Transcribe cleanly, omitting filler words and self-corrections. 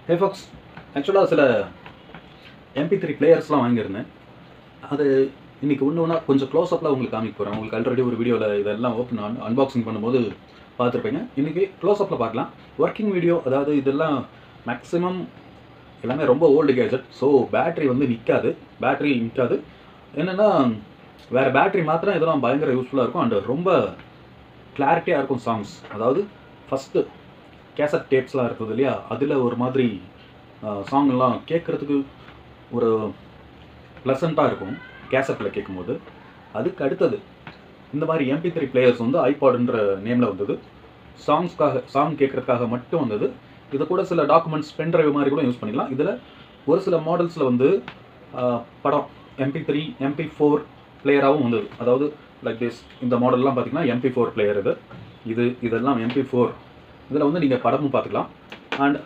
ஹே Fox, ஆக்சுவலாக சில MP3 பிளேயர்ஸ்லாம் வாங்கியிருந்தேன். அது இன்றைக்கி ஒன்று ஒன்றா கொஞ்சம் க்ளோஸ்அப்பில் உங்களுக்கு காமிக்க போகிறேன். உங்களுக்கு ஆல்ரெடி ஒரு வீடியோவில் இதெல்லாம் அன்பாக்சிங் பண்ணும்போது பார்த்துருப்பீங்க. இன்றைக்கி க்ளோஸ்அப்பில் பார்க்கலாம். ஒர்க்கிங் வீடியோ, அதாவது இதெல்லாம் மேக்ஸிமம் எல்லாமே ரொம்ப ஓல்டு கேஜெட். ஸோ பேட்ரி வந்து நிற்காது. என்னென்னா வேறு பேட்ரி மாத்திரம் இதெல்லாம் பயங்கர யூஸ்ஃபுல்லாக இருக்கும். அண்ட் ரொம்ப கிளாரிட்டியாக இருக்கும் சாங்ஸ். அதாவது ஃபஸ்ட்டு கேசட் டேப்ஸ்லாம் இருக்குது இல்லையா, அதில் ஒரு மாதிரி சாங்லாம் கேட்குறதுக்கு ஒரு ப்ளசண்ட்டாக இருக்கும் கேசட்டில் கேட்கும்போது. அதுக்கு அடுத்தது இந்த மாதிரி MP3 பிளேயர்ஸ் வந்து ஐபாடுன்ற நேமில் வந்தது. சாங் கேட்குறதுக்காக மட்டும் வந்தது. இது கூட சில டாக்குமெண்ட்ஸ் பென்ட்ரைவ் மாதிரி கூட யூஸ் பண்ணிக்கலாம். இதில் ஒரு சில மாடல்ஸில் வந்து படம் MP3 MP4 பிளேயராகவும் வந்தது. அதாவது லைக் திஸ், இந்த மாடல்லாம் பார்த்திங்கன்னா MP4 பிளேயர். இதெல்லாம் MP4. இதில் வந்து நீங்கள் படமும் பார்த்துக்கலாம். அண்ட்